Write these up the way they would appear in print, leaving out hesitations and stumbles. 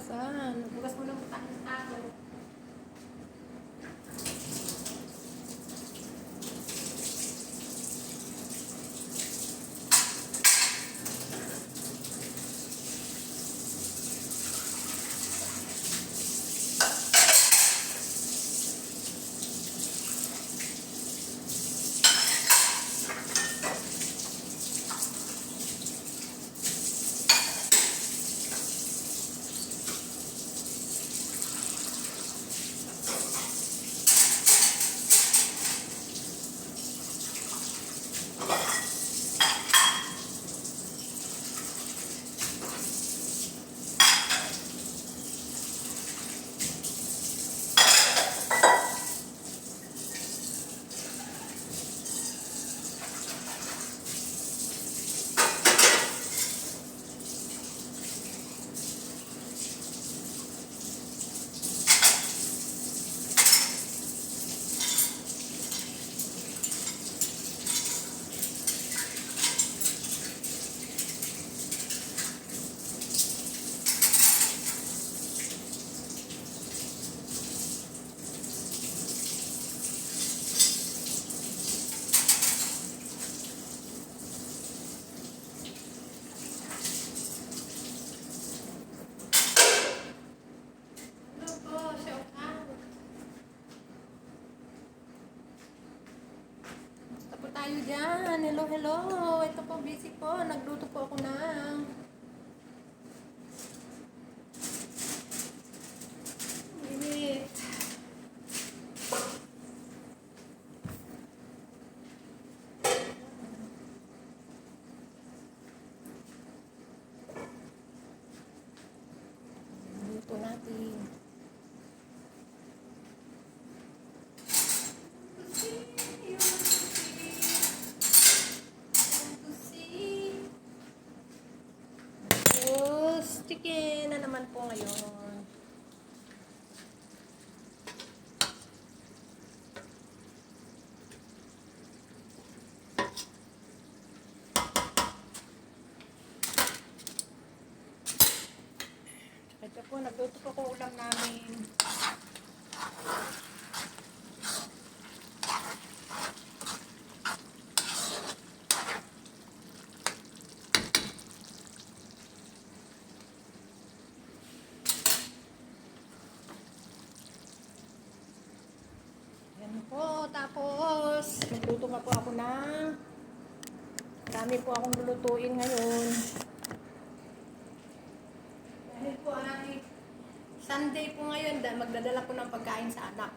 hugasan. Hugas mo ng tayo. Tayo dyan. Hello, hello. Ito po, busy po. Nagluto po ako ng init. Luto natin. Chicken na naman po ngayon. Ito po, nagluto po ko ulam namin. Po, tapos nagluto nga po ako ng marami po akong lulutuin ngayon dahil po ay Sunday po ngayon, magdadala po ng pagkain sa anak.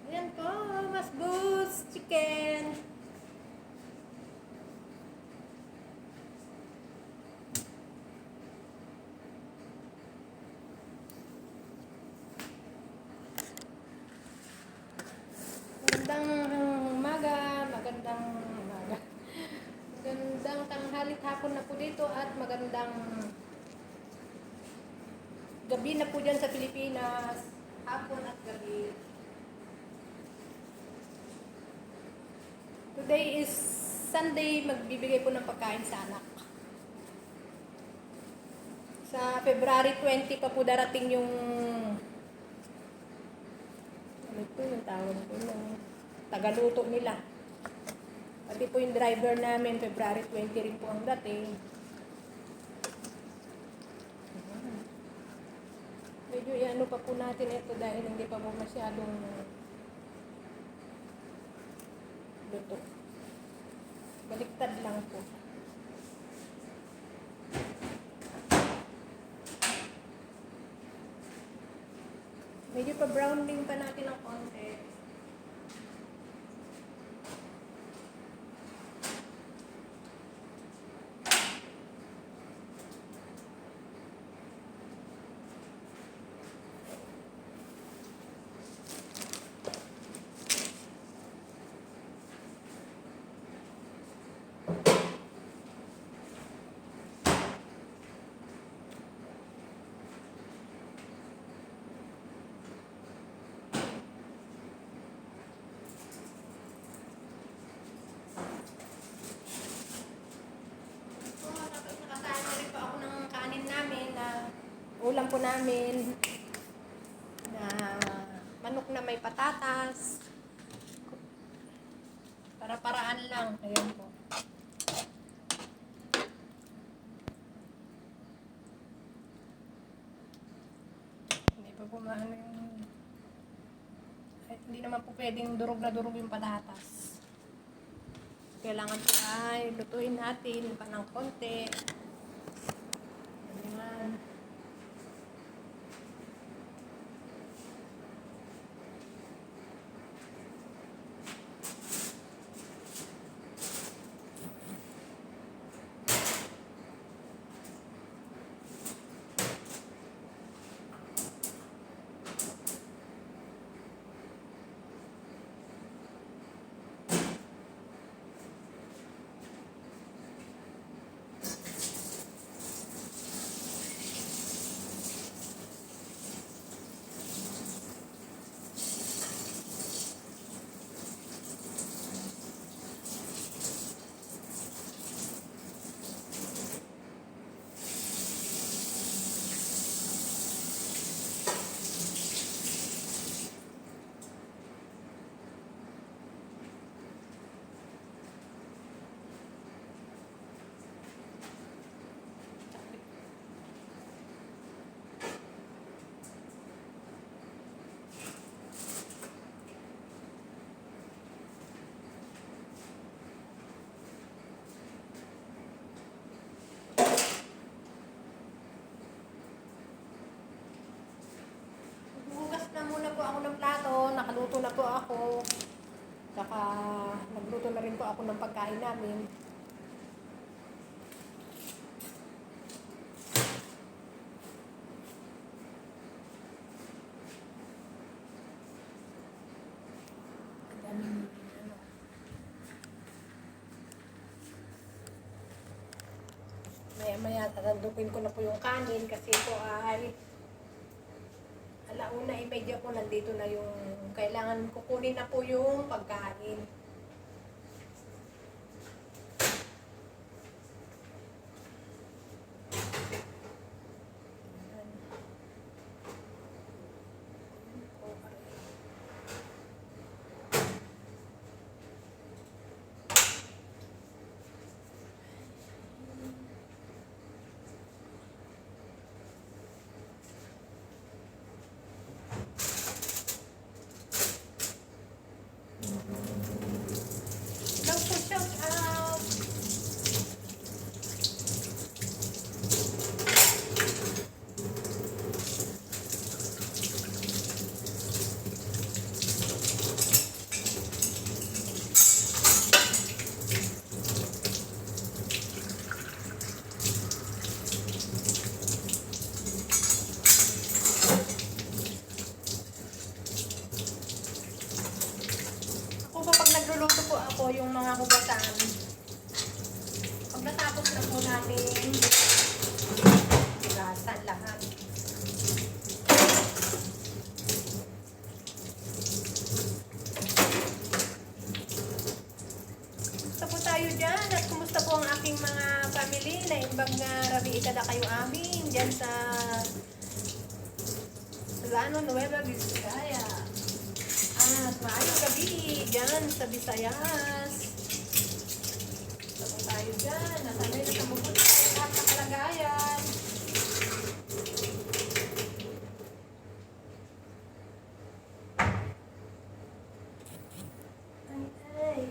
Ayan po, mas boost chicken. Magandang tanghalit hapon na po dito at magandang gabi na po dyan sa Pilipinas. Hapon at gabi. Today is Sunday, magbibigay po ng pagkain sa anak. Sa February 20 pa po darating yung ano po yung tawag po ng tagaluto nila. Pati po yung driver namin, February 20 rin po ang dating. Medyo i-ano pa po natin ito dahil hindi pa po masyadong luto. Baliktad lang po. Medyo pa browning pa natin ng konti. ulam po namin na manok na may patatas. Para-paraan lang. Ayan po. Hindi pa po maano yung... hindi naman po pwedeng durog na durog yung patatas. Kailangan po ay lutuin natin pa ng konti. Ayan. Hugas na muna po ako ng plato, nakaluto na po ako. Saka nagluto na rin po ako ng pagkain namin. Ang daming ano. Maya-maya tatandukin ko na po yung kanin kasi po ay alauna, imedya po nandito na yung kailangan kukunin na po yung pagkain. Hello po, shout out! Ako po pag nagluluto po ako yung mga hugasan, pag natapos na po natin hugasan lahat. Kumusta po tayo dyan? At kumusta po ang aking mga family na imbag na rabi ikada kayo amin dyan sa Solano, Nueva Vizcaya. Maayong gabi dyan sa Visayas. Kumusta po tayo dyan? Nasanay na mabuti tayo lahat ng kalagayan. Ay.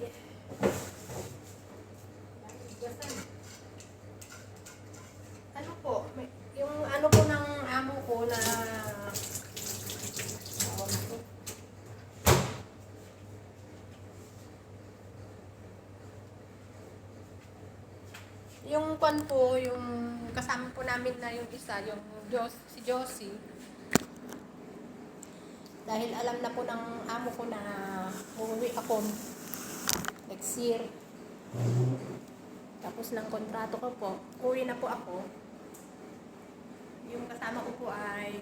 Ano po, yung ano po ng amo ko na yung kwan po, yung kasama po namin na yung isa, yung si Josie. Dahil alam na po ng amo ko na uuwi ako next year. Tapos ng kontrato ko po, uwi na po ako. Yung kasama ko po ay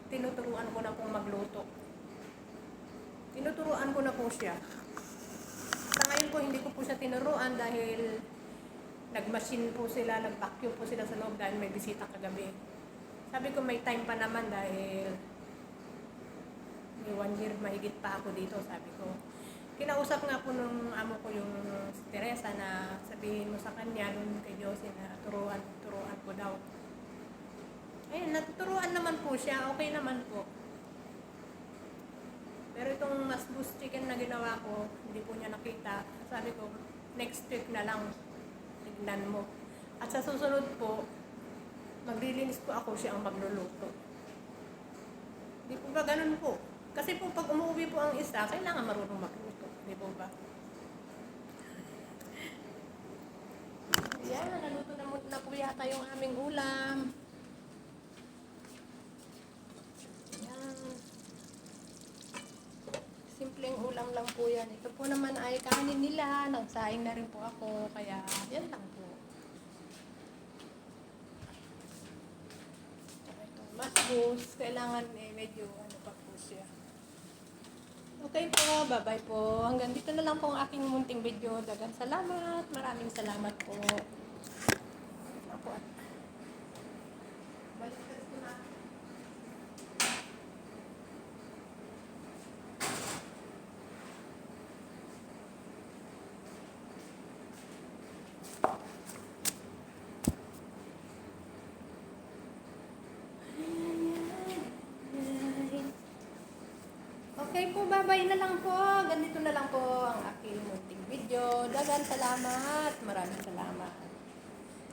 tinuturuan ko na pong magluto. Tinuturuan ko na po siya. Sa ngayon po, hindi ko po siya tinuruan dahil nag-machine po sila, nag-vacuum po sila sa loob dahil may bisita kagabi. Sabi ko may time pa naman dahil may 1 year mahigit pa ako dito, sabi ko. Kinausap nga po nung amo ko yung si Teresa na sabihin mo sa kanya dun kay Josie na turuan ko daw. Ayun, natuturuan naman po siya, okay naman po. Pero itong masbus chicken na ginawa ko, hindi po niya nakita. Sabi ko, next week na lang, tignan mo. At sa susunod po, maglilinis po ako, siya ang magluluto. Di po ba ganun po? Kasi po pag umuwi po ang isa, kailangan marunong magluto. Di po ba? Yan, naluto na po yata yung aming ulam. Yan. Simpleng ulam lang po yan. Ito po naman ay kanin nila. Nagsaing na rin po ako. Kaya yan lang po. Ito, masbus. Kailangan medyo ano pa po siya. Okay po, bye-bye po. Hanggang dito na lang po ang aking munting video. Dagang salamat. Maraming salamat po. Ako at baliktad ko na. Okay po, bye-bye na lang po. Ganito na lang po ang aking munting video. Dagan salamat. Maraming salamat.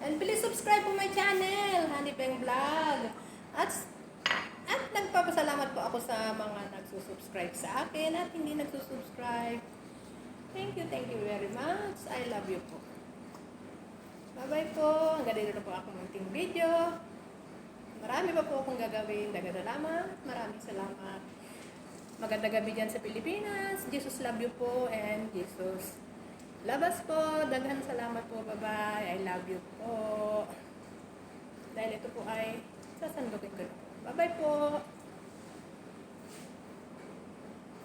And please subscribe po my channel, Honey Peng Vlog. At nagpapasalamat po ako sa mga nagsusubscribe sa akin at hindi nagsusubscribe. Thank you very much. I love you po. Bye-bye po. Hanggang dito na po akong munting video. Marami pa po akong gagawin. Dagan salamat. Maraming salamat. Magandang gabi dyan sa Pilipinas. Jesus love you po and Jesus love us po. Daghan salamat po. Bye-bye. I love you po. Dahil ito po ay sasandukin ko na po. Bye-bye po.